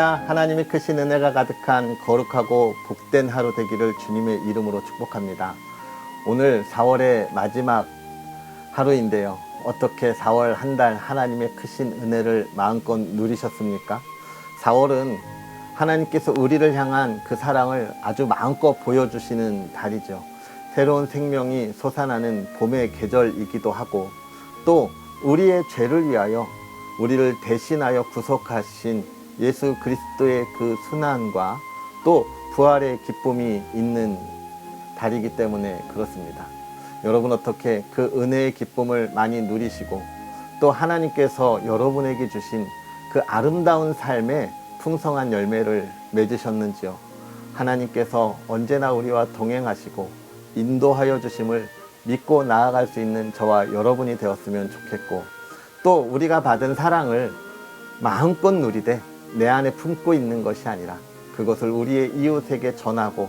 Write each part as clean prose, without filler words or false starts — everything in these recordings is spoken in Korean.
할렐루야. 하나님의 크신 은혜가 가득한 거룩하고 복된 하루 되기를 주님의 이름으로 축복합니다. 오늘 4월의 마지막 하루인데요. 어떻게 4월 한 달 하나님의 크신 은혜를 마음껏 누리셨습니까? 4월은 하나님께서 우리를 향한 그 사랑을 아주 마음껏 보여주시는 달이죠. 새로운 생명이 솟아나는 봄의 계절이기도 하고, 또 우리의 죄를 위하여 우리를 대신하여 구속하신 예수 그리스도의 그 순환과 또 부활의 기쁨이 있는 달이기 때문에 그렇습니다. 여러분 어떻게 그 은혜의 기쁨을 많이 누리시고, 또 하나님께서 여러분에게 주신 그 아름다운 삶의 풍성한 열매를 맺으셨는지요? 하나님께서 언제나 우리와 동행하시고 인도하여 주심을 믿고 나아갈 수 있는 저와 여러분이 되었으면 좋겠고, 또 우리가 받은 사랑을 마음껏 누리되 내 안에 품고 있는 것이 아니라 그것을 우리의 이웃에게 전하고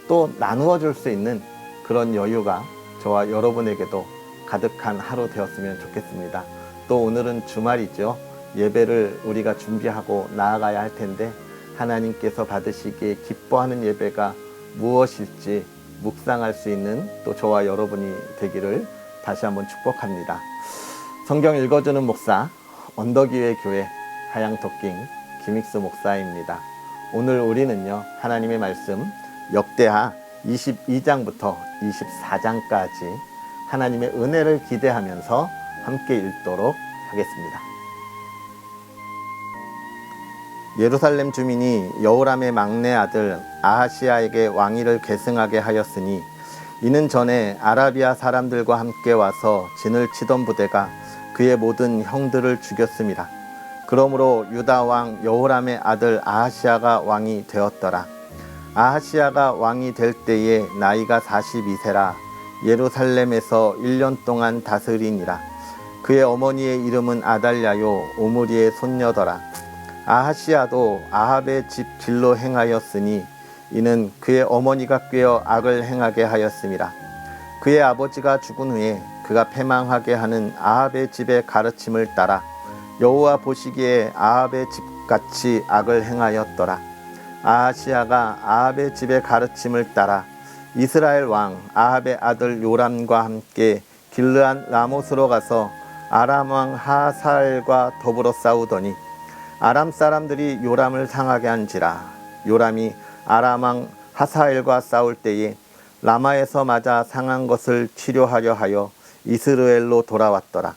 또 나누어 줄 수 있는 그런 여유가 저와 여러분에게도 가득한 하루 되었으면 좋겠습니다. 또 오늘은 주말이죠. 예배를 우리가 준비하고 나아가야 할 텐데, 하나님께서 받으시기에 기뻐하는 예배가 무엇일지 묵상할 수 있는 또 저와 여러분이 되기를 다시 한번 축복합니다. 성경 읽어주는 목사, 언덕위의 교회 하양토킹 김익수 목사입니다. 오늘 우리는요, 하나님의 말씀 역대하 22장부터 24장까지 하나님의 은혜를 기대하면서 함께 읽도록 하겠습니다. 예루살렘 주민이 여호람의 막내 아들 아하시야에게 왕위를 계승하게 하였으니, 이는 전에 아라비아 사람들과 함께 와서 진을 치던 부대가 그의 모든 형들을 죽였습니다. 그러므로 유다 왕 여호람의 아들 아하시야가 왕이 되었더라. 아하시야가 왕이 될 때에 나이가 42세라 예루살렘에서 1년 동안 다스리니라. 그의 어머니의 이름은 아달랴요 오므리의 손녀더라. 아하시야도 아합의 집 길로 행하였으니, 이는 그의 어머니가 꾀어 악을 행하게 하였습니다. 그의 아버지가 죽은 후에 그가 패망하게 하는 아합의 집의 가르침을 따라 여호와 보시기에 아합의 집같이 악을 행하였더라. 아하시야가 아합의 집의 가르침을 따라 이스라엘 왕 아합의 아들 요람과 함께 길르안 라못으로 가서 아람 왕 하사엘과 더불어 싸우더니, 아람 사람들이 요람을 상하게 한지라. 요람이 아람 왕 하사엘과 싸울 때에 라마에서 맞아 상한 것을 치료하려 하여 이스라엘로 돌아왔더라.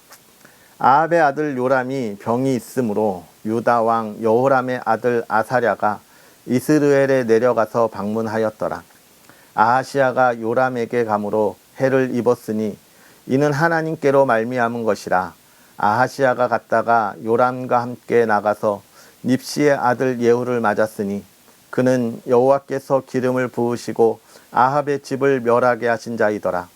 아합의 아들 요람이 병이 있으므로 유다 왕 여호람의 아들 아사랴가 이스라엘에 내려가서 방문하였더라. 아하시야가 요람에게 감으로 해를 입었으니, 이는 하나님께로 말미암은 것이라. 아하시야가 갔다가 요람과 함께 나가서 닙시의 아들 예후를 맞았으니, 그는 여호와께서 기름을 부으시고 아합의 집을 멸하게 하신 자이더라.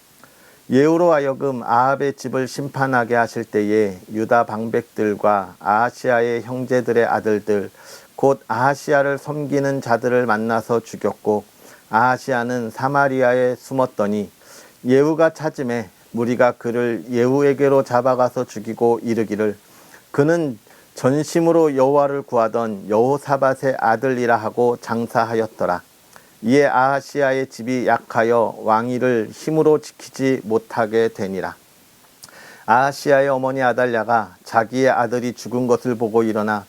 예후로 하여금 아합의 집을 심판하게 하실 때에 유다 방백들과 아하시야의 형제들의 아들들 곧 아하시야를 섬기는 자들을 만나서 죽였고, 아하시야는 사마리아에 숨었더니 예후가 찾음에 무리가 그를 예후에게로 잡아가서 죽이고 이르기를, 그는 전심으로 여호와를 구하던 여호사밧의 아들이라 하고 장사하였더라. 이에 아하시야의 집이 약하여 왕위를 힘으로 지키지 못하게 되니라. 아하시야의 어머니 아달랴가 자기의 아들이 죽은 것을 보고 일어나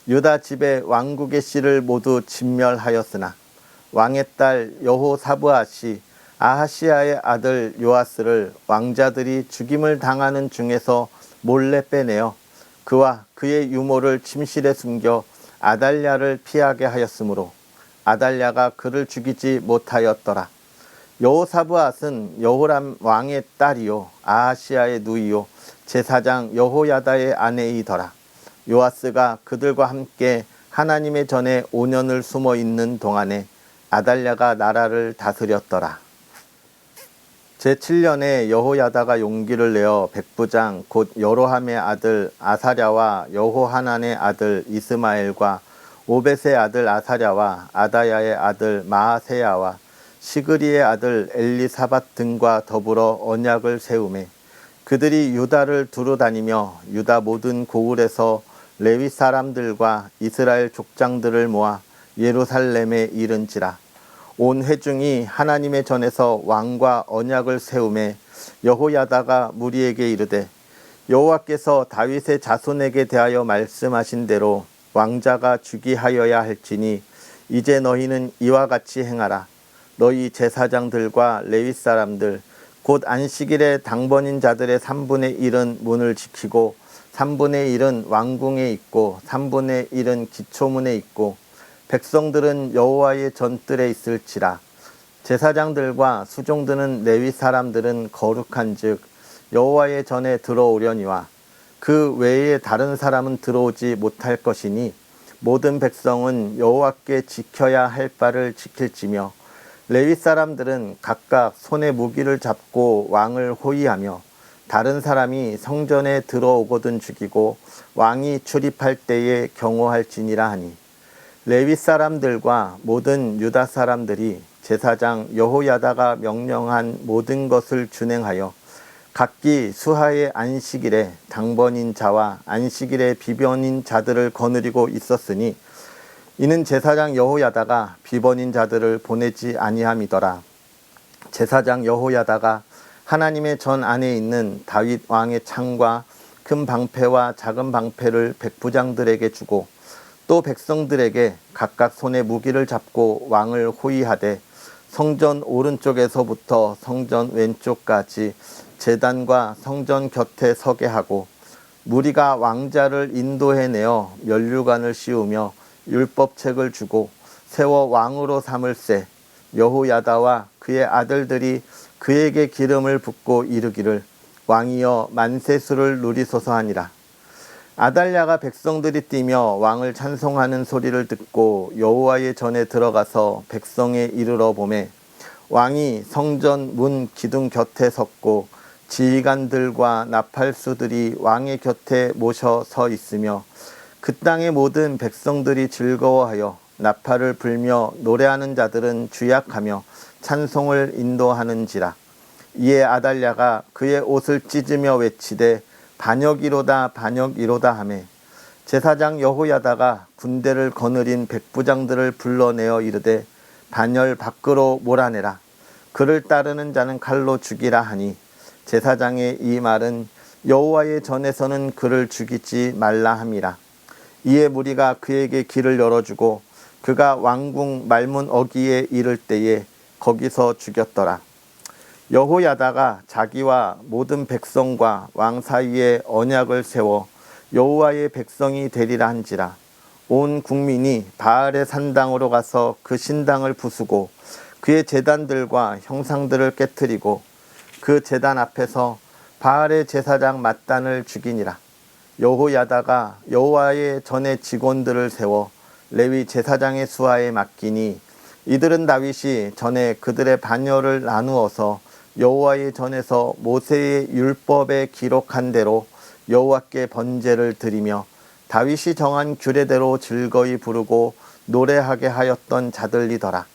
유다 집의 왕국의 씨를 모두 진멸하였으나, 왕의 딸 여호사브앗이 아하시야의 아들 요아스를 왕자들이 죽임을 당하는 중에서 몰래 빼내어 그와 그의 유모를 침실에 숨겨 아달랴를 피하게 하였으므로 아달랴가 그를 죽이지 못하였더라. 여호사브앗은 여호람 왕의 딸이요 아하시야의 누이요 제사장 여호야다의 아내이더라. 요아스가 그들과 함께 하나님의 전에 5년을 숨어 있는 동안에 아달랴가 나라를 다스렸더라. 제7년에 여호야다가 용기를 내어 백부장 곧 여로함의 아들 아사랴와 여호하난의 아들 이스마엘과 오벳의 아들 아사랴와 아다야의 아들 마아세야와 시그리의 아들 엘리사밧 등과 더불어 언약을 세우매, 그들이 유다를 두루 다니며 유다 모든 고을에서 레위 사람들과 이스라엘 족장들을 모아 예루살렘에 이른지라. 온 회중이 하나님의 전에서 왕과 언약을 세우매 여호야다가 무리에게 이르되 여호와께서 다윗의 자손에게 대하여 말씀하신 대로 왕자가 주기하여야 할지니 이제 너희는 이와 같이 행하라. 너희 제사장들과 레위 사람들 곧 안식일에 당번인 자들의 3분의 1은 문을 지키고 3분의 1은 왕궁에 있고 3분의 1은 기초문에 있고 백성들은 여호와의 전뜰에 있을지라. 제사장들과 수종드는 레위 사람들은 거룩한즉 여호와의 전에 들어오려니와 그 외에 다른 사람은 들어오지 못할 것이니 모든 백성은 여호와께 지켜야 할 바를 지킬지며 레위 사람들은 각각 손에 무기를 잡고 왕을 호위하며 다른 사람이 성전에 들어오거든 죽이고 왕이 출입할 때에 경호할지니라 하니 레위 사람들과 모든 유다 사람들이 제사장 여호야다가 명령한 모든 것을 준행하여 각기 수하의 안식일에 당번인 자와 안식일에 비번인 자들을 거느리고 있었으니 이는 제사장 여호야다가 비번인 자들을 보내지 아니함이더라. 제사장 여호야다가 하나님의 전 안에 있는 다윗 왕의 창과 큰 방패와 작은 방패를 백부장들에게 주고 또 백성들에게 각각 손에 무기를 잡고 왕을 호위하되 성전 오른쪽에서부터 성전 왼쪽까지 제단과 성전 곁에 서게 하고 무리가 왕자를 인도해내어 면류관을 씌우며 율법책을 주고 세워 왕으로 삼을세 여호야다와 그의 아들들이 그에게 기름을 붓고 이르기를 왕이여 만세수를 누리소서 하니라. 아달랴가 백성들이 뛰며 왕을 찬송하는 소리를 듣고 여호와의 전에 들어가서 백성에 이르러 보매 왕이 성전 문 기둥 곁에 섰고 지휘관들과 나팔수들이 왕의 곁에 모셔 서 있으며 그 땅의 모든 백성들이 즐거워하여 나팔을 불며 노래하는 자들은 주약하며 찬송을 인도하는지라. 이에 아달랴가 그의 옷을 찢으며 외치되 반역이로다 반역이로다 하매 제사장 여호야다가 군대를 거느린 백부장들을 불러내어 이르되 반열 밖으로 몰아내라. 그를 따르는 자는 칼로 죽이라 하니 제사장의 이 말은 여호와의 전에서는 그를 죽이지 말라 함이라. 이에 무리가 그에게 길을 열어주고 그가 왕궁 말문 어귀에 이를 때에 거기서 죽였더라. 여호야다가 자기와 모든 백성과 왕 사이에 언약을 세워 여호와의 백성이 되리라 한지라. 온 국민이 바알의 산당으로 가서 그 신당을 부수고 그의 제단들과 형상들을 깨뜨리고 그 제단 앞에서 바알의 제사장 mat단을 죽이니라. 여호야다가 여호와의 전에 직원들을 세워 레위 제사장의 수하에 맡기니 이들은 다윗이 전에 그들의 반열을 나누어서 여호와의 전에서 모세의 율법에 기록한 대로 여호와께 번제를 드리며 다윗이 정한 규례대로 즐거이 부르고 노래하게 하였던 자들이더라.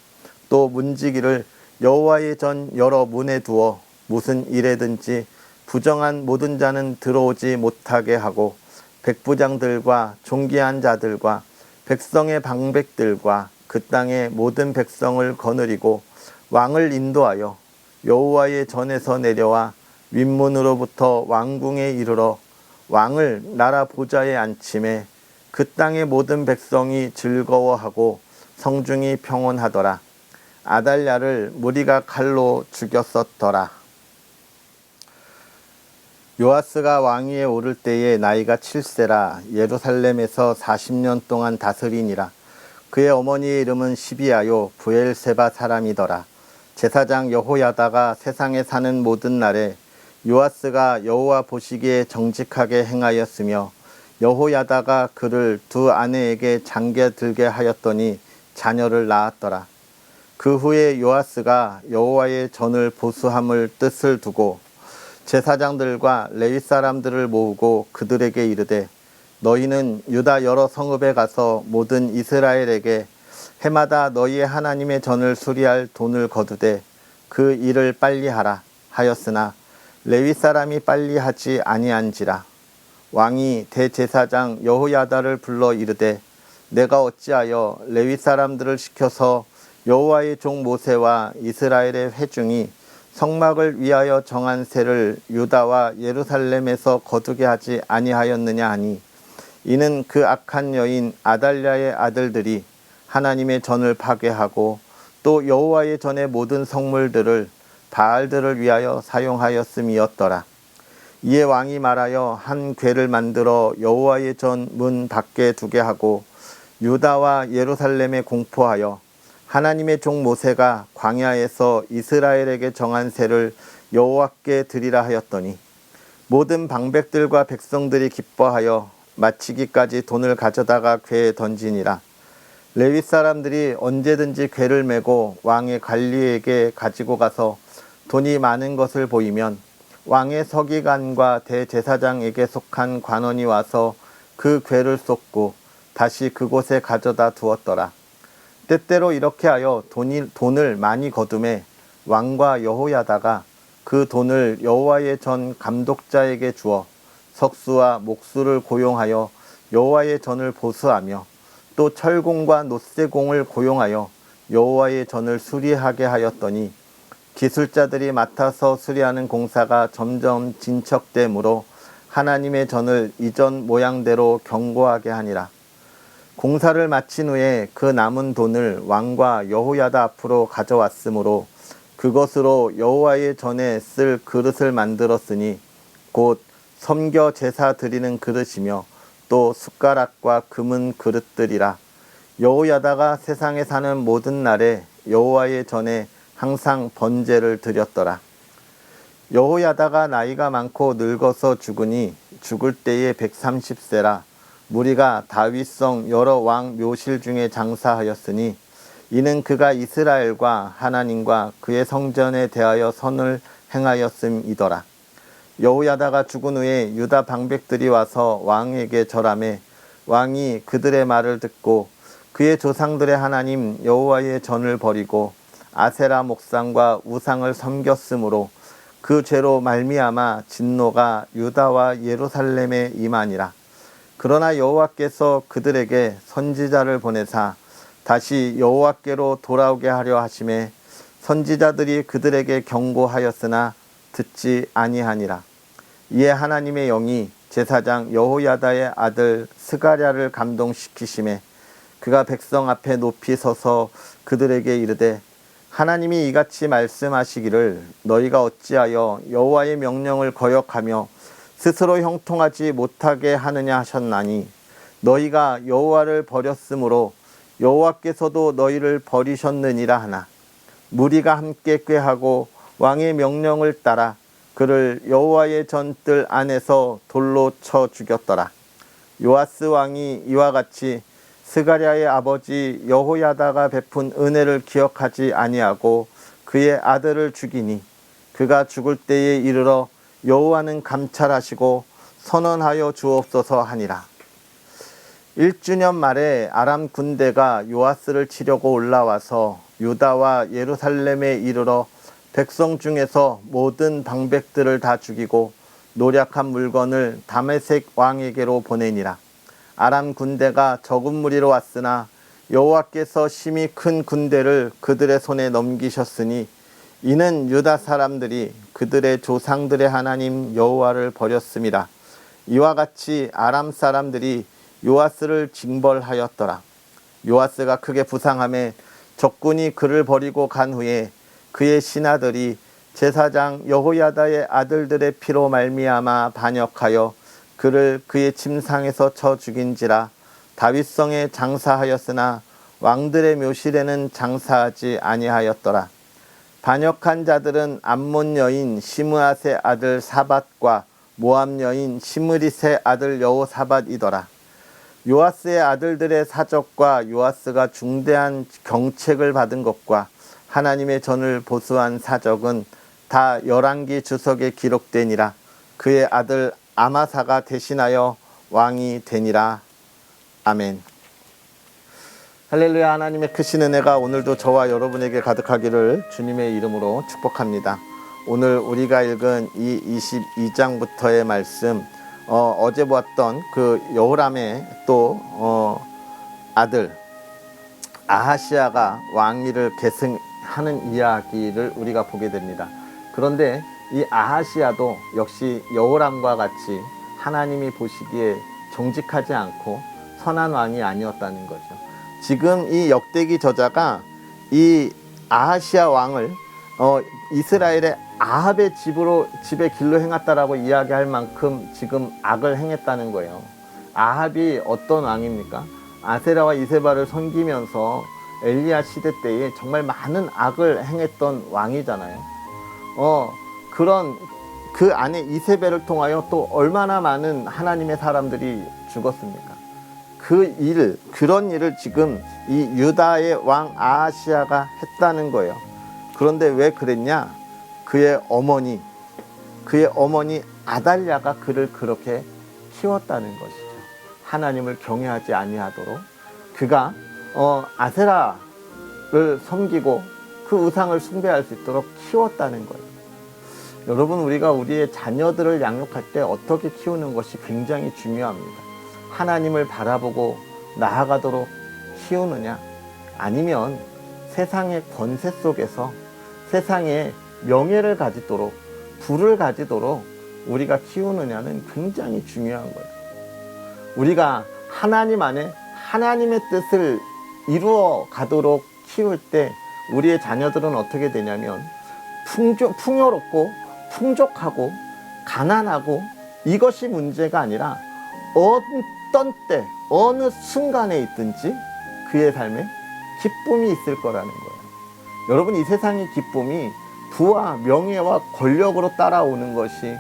또 문지기를 여호와의 전 여러 문에 두어 무슨 일에든지 부정한 모든 자는 들어오지 못하게 하고 백부장들과 존귀한 자들과 백성의 방백들과 그 땅의 모든 백성을 거느리고 왕을 인도하여 여호와의 전에서 내려와 윗문으로부터 왕궁에 이르러 왕을 나라 보좌에 앉히매 그 땅의 모든 백성이 즐거워하고 성중이 평온하더라. 아달랴를 무리가 칼로 죽였었더라. 요아스가 왕위에 오를 때에 나이가 7세라 예루살렘에서 40년 동안 다스리니라. 그의 어머니의 이름은 시비아요 브엘세바 사람이더라. 제사장 여호야다가 세상에 사는 모든 날에 요아스가 여호와 보시기에 정직하게 행하였으며 여호야다가 그를 두 아내에게 장계들게 하였더니 자녀를 낳았더라. 그 후에 요아스가 여호와의 전을 보수함을 뜻을 두고 제사장들과 레위 사람들을 모으고 그들에게 이르되 너희는 유다 여러 성읍에 가서 모든 이스라엘에게 해마다 너희의 하나님의 전을 수리할 돈을 거두되 그 일을 빨리 하라 하였으나 레위 사람이 빨리 하지 아니한지라. 왕이 대제사장 여호야다를 불러 이르되 내가 어찌하여 레위 사람들을 시켜서 여호와의 종 모세와 이스라엘의 회중이 성막을 위하여 정한 세를 유다와 예루살렘에서 거두게 하지 아니하였느냐 하니 이는 그 악한 여인 아달랴의 아들들이 하나님의 전을 파괴하고 또 여호와의 전의 모든 성물들을 바알들을 위하여 사용하였음이었더라. 이에 왕이 말하여 한 궤를 만들어 여호와의 전 문 밖에 두게 하고 유다와 예루살렘에 공포하여 하나님의 종 모세가 광야에서 이스라엘에게 정한 세를 여호와께 드리라 하였더니 모든 방백들과 백성들이 기뻐하여 마치기까지 돈을 가져다가 궤에 던지니라. 레위 사람들이 언제든지 궤를 메고 왕의 관리에게 가지고 가서 돈이 많은 것을 보이면 왕의 서기관과 대제사장에게 속한 관원이 와서 그 궤를 쏟고 다시 그곳에 가져다 두었더라. 때때로 이렇게 하여 돈을 많이 거두매 왕과 여호야다가 그 돈을 여호와의 전 감독자에게 주어 석수와 목수를 고용하여 여호와의 전을 보수하며 또 철공과 놋쇠공을 고용하여 여호와의 전을 수리하게 하였더니 기술자들이 맡아서 수리하는 공사가 점점 진척되므로 하나님의 전을 이전 모양대로 견고하게 하니라. 공사를 마친 후에 그 남은 돈을 왕과 여호야다 앞으로 가져왔으므로 그것으로 여호와의 전에 쓸 그릇을 만들었으니 곧 섬겨 제사 드리는 그릇이며 또 숟가락과 금은 그릇들이라. 여호야다가 세상에 사는 모든 날에 여호와의 전에 항상 번제를 드렸더라. 여호야다가 나이가 많고 늙어서 죽으니 죽을 때에 130세라. 무리가 다윗성 여러 왕 묘실 중에 장사하였으니 이는 그가 이스라엘과 하나님과 그의 성전에 대하여 선을 행하였음이더라. 여호야다가 죽은 후에 유다 방백들이 와서 왕에게 절하매 왕이 그들의 말을 듣고 그의 조상들의 하나님 여호와의 전을 버리고 아세라 목상과 우상을 섬겼으므로 그 죄로 말미암아 진노가 유다와 예루살렘에 임하니라. 그러나 여호와께서 그들에게 선지자를 보내사 다시 여호와께로 돌아오게 하려 하심에 선지자들이 그들에게 경고하였으나 듣지 아니하니라. 이에 하나님의 영이 제사장 여호야다의 아들 스가랴를 감동시키심에 그가 백성 앞에 높이 서서 그들에게 이르되 하나님이 이같이 말씀하시기를 너희가 어찌하여 여호와의 명령을 거역하며 스스로 형통하지 못하게 하느냐 하셨나니 너희가 여호와를 버렸으므로 여호와께서도 너희를 버리셨느니라 하나 무리가 함께 꾀하고 왕의 명령을 따라 그를 여호와의 전뜰 안에서 돌로 쳐 죽였더라. 요아스 왕이 이와 같이 스가랴의 아버지 여호야다가 베푼 은혜를 기억하지 아니하고 그의 아들을 죽이니 그가 죽을 때에 이르러 여호와는 감찰하시고 선언하여 주옵소서 하니라. 1주년 말에 아람 군대가 요아스를 치려고 올라와서 유다와 예루살렘에 이르러 백성 중에서 모든 방백들을 다 죽이고 노략한 물건을 다메섹 왕에게로 보내니라. 아람 군대가 적은 무리로 왔으나 여호와께서 심히 큰 군대를 그들의 손에 넘기셨으니 이는 유다 사람들이 그들의 조상들의 하나님 여호와를 버렸습니다. 이와 같이 아람 사람들이 요아스를 징벌하였더라. 요아스가 크게 부상하며 적군이 그를 버리고 간 후에 그의 신하들이 제사장 여호야다의 아들들의 피로 말미암아 반역하여 그를 그의 침상에서 쳐 죽인지라. 다윗성에 장사하였으나 왕들의 묘실에는 장사하지 아니하였더라. 반역한 자들은 암몬 여인 시므앗의 아들 사밧과 모압 여인 시므릿의 아들 여호사밧이더라. 요아스의 아들들의 사적과 요아스가 중대한 경책을 받은 것과 하나님의 전을 보수한 사적은 다 열왕기 주석에 기록되니라. 그의 아들 아마사가 대신하여 왕이 되니라. 아멘. 할렐루야. 하나님의 크신 은혜가 오늘도 저와 여러분에게 가득하기를 주님의 이름으로 축복합니다. 오늘 우리가 읽은 이 22장부터의 말씀, 어제 보았던 그 여호람의 또 아들 아하시야가 왕위를 계승하는 이야기를 우리가 보게 됩니다. 그런데 이 아하시야도 역시 여호람과 같이 하나님이 보시기에 정직하지 않고 선한 왕이 아니었다는 거죠. 지금 이 역대기 저자가 이 아하시야 왕을 이스라엘의 아합의 집에 길로 행했다라고 이야기할 만큼 지금 악을 행했다는 거예요. 아합이 어떤 왕입니까? 아세라와 이세바를 섬기면서 엘리야 시대 때에 정말 많은 악을 행했던 왕이잖아요. 그런 그 안에 이세벨을 통하여 또 얼마나 많은 하나님의 사람들이 죽었습니까? 그런 일을 지금 이 유다의 왕 아하시야가 했다는 거예요. 그런데 왜 그랬냐? 그의 어머니 아달랴가 그를 그렇게 키웠다는 것이죠. 하나님을 경외하지 아니하도록 그가 아세라를 섬기고 그 우상을 숭배할 수 있도록 키웠다는 거예요. 여러분, 우리가 우리의 자녀들을 양육할 때 어떻게 키우는 것이 굉장히 중요합니다. 하나님을 바라보고 나아가도록 키우느냐, 아니면 세상의 권세 속에서 세상의 명예를 가지도록 부를 가지도록 우리가 키우느냐는 굉장히 중요한 거예요. 우리가 하나님 안에 하나님의 뜻을 이루어 가도록 키울 때 우리의 자녀들은 어떻게 되냐면 풍요롭고 풍족하고 가난하고 이것이 문제가 아니라 어떤 때 어느 순간에 있든지 그의 삶에 기쁨이 있을 거라는 거예요. 여러분, 이 세상의 기쁨이 부와 명예와 권력으로 따라오는 것이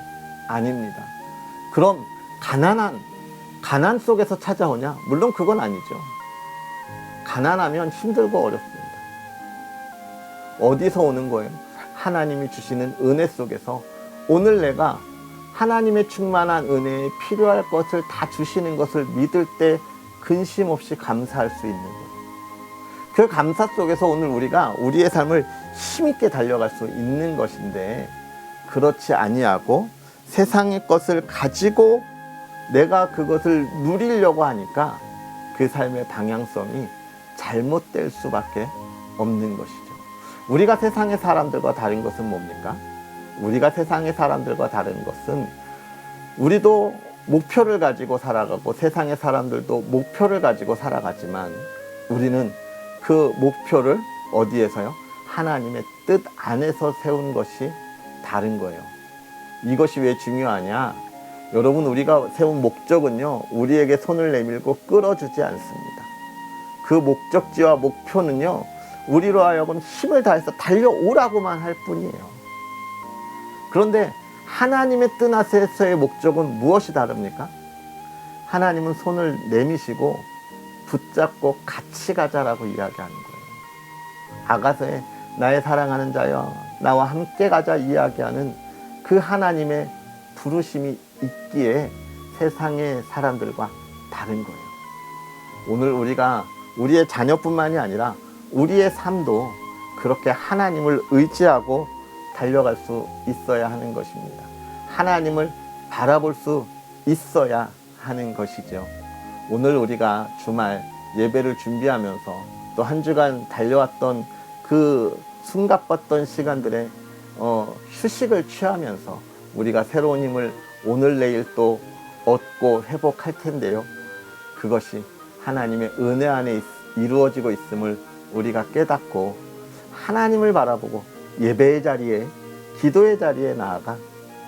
아닙니다. 그럼 가난 속에서 찾아오냐? 물론 그건 아니죠. 가난하면 힘들고 어렵습니다. 어디서 오는 거예요? 하나님이 주시는 은혜 속에서 오늘 내가 하나님의 충만한 은혜에 필요할 것을 다 주시는 것을 믿을 때 근심 없이 감사할 수 있는 거예요. 그 감사 속에서 오늘 우리가 우리의 삶을 힘있게 달려갈 수 있는 것인데, 그렇지 아니하고 세상의 것을 가지고 내가 그것을 누리려고 하니까 그 삶의 방향성이 잘못될 수밖에 없는 것이죠. 우리가 세상의 사람들과 다른 것은 뭡니까? 우리가 세상의 사람들과 다른 것은 우리도 목표를 가지고 살아가고 세상의 사람들도 목표를 가지고 살아가지만 우리는 그 목표를 어디에서요? 하나님의 뜻 안에서 세운 것이 다른 거예요. 이것이 왜 중요하냐? 여러분, 우리가 세운 목적은요, 우리에게 손을 내밀고 끌어주지 않습니다. 그 목적지와 목표는요, 우리로 하여금 힘을 다해서 달려오라고만 할 뿐이에요. 그런데 하나님의 뜻 안에서의 목적은 무엇이 다릅니까? 하나님은 손을 내미시고 붙잡고 같이 가자라고 이야기하는 거예요. 아가서에 나의 사랑하는 자여 나와 함께 가자 이야기하는 그 하나님의 부르심이 있기에 세상의 사람들과 다른 거예요. 오늘 우리가 우리의 자녀뿐만이 아니라 우리의 삶도 그렇게 하나님을 의지하고 달려갈 수 있어야 하는 것입니다. 하나님을 바라볼 수 있어야 하는 것이죠. 오늘 우리가 주말 예배를 준비하면서 또 한 주간 달려왔던 그 숨가빴던 시간들에 휴식을 취하면서 우리가 새로운 힘을 오늘 내일 또 얻고 회복할 텐데요. 그것이 하나님의 은혜 안에 이루어지고 있음을 우리가 깨닫고 하나님을 바라보고 예배의 자리에, 기도의 자리에 나아가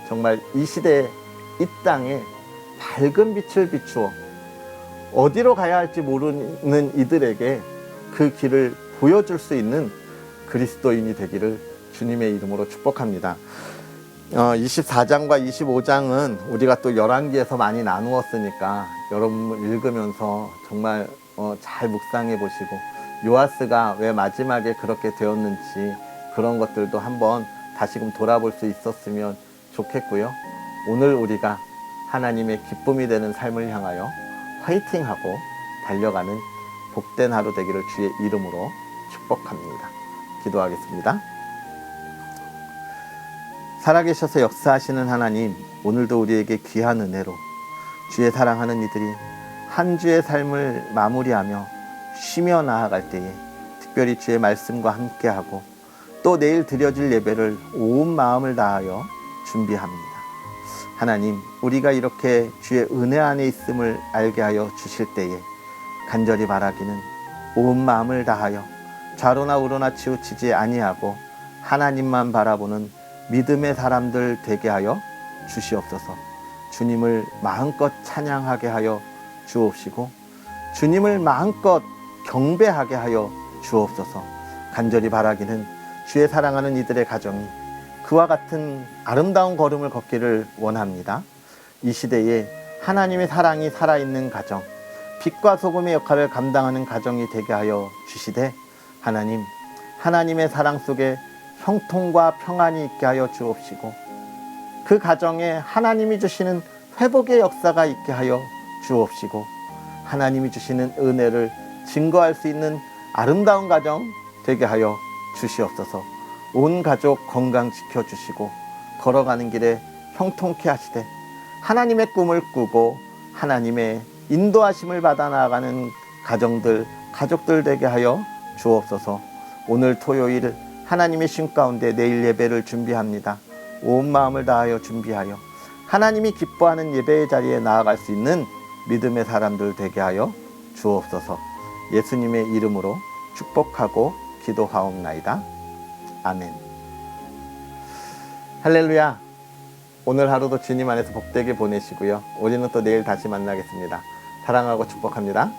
정말 이 시대에, 이 땅에 밝은 빛을 비추어 어디로 가야 할지 모르는 이들에게 그 길을 보여줄 수 있는 그리스도인이 되기를 주님의 이름으로 축복합니다. 24장과 25장은 우리가 또 열왕기에서 많이 나누었으니까 여러분 읽으면서 정말 잘 묵상해 보시고 요아스가 왜 마지막에 그렇게 되었는지 그런 것들도 한번 다시금 돌아볼 수 있었으면 좋겠고요. 오늘 우리가 하나님의 기쁨이 되는 삶을 향하여 화이팅하고 달려가는 복된 하루 되기를 주의 이름으로 축복합니다. 기도하겠습니다. 살아계셔서 역사하시는 하나님, 오늘도 우리에게 귀한 은혜로 주의 사랑하는 이들이 한 주의 삶을 마무리하며 쉬며 나아갈 때에 특별히 주의 말씀과 함께하고 또 내일 드려질 예배를 온 마음을 다하여 준비합니다. 하나님, 우리가 이렇게 주의 은혜 안에 있음을 알게 하여 주실 때에 간절히 바라기는 온 마음을 다하여 좌로나 우로나 치우치지 아니하고 하나님만 바라보는 믿음의 사람들 되게 하여 주시옵소서. 주님을 마음껏 찬양하게 하여 주옵시고 주님을 마음껏 경배하게 하여 주옵소서. 간절히 바라기는 주의 사랑하는 이들의 가정이 그와 같은 아름다운 걸음을 걷기를 원합니다. 이 시대에 하나님의 사랑이 살아있는 가정, 빛과 소금의 역할을 감당하는 가정이 되게 하여 주시되 하나님, 하나님의 사랑 속에 형통과 평안이 있게 하여 주옵시고 그 가정에 하나님이 주시는 회복의 역사가 있게 하여 주옵시고 하나님이 주시는 은혜를 증거할 수 있는 아름다운 가정 되게 하여 주시옵소서. 온 가족 건강 지켜주시고 걸어가는 길에 형통케 하시되 하나님의 꿈을 꾸고 하나님의 인도하심을 받아 나아가는 가족들 되게 하여 주옵소서. 오늘 토요일 하나님의 신 가운데 내일 예배를 준비합니다. 온 마음을 다하여 준비하여 하나님이 기뻐하는 예배의 자리에 나아갈 수 있는 믿음의 사람들 되게 하여 주옵소서. 예수님의 이름으로 축복하고 기도하옵나이다. 아멘. 할렐루야. 오늘 하루도 주님 안에서 복되게 보내시고요. 우리는 또 내일 다시 만나겠습니다. 사랑하고 축복합니다.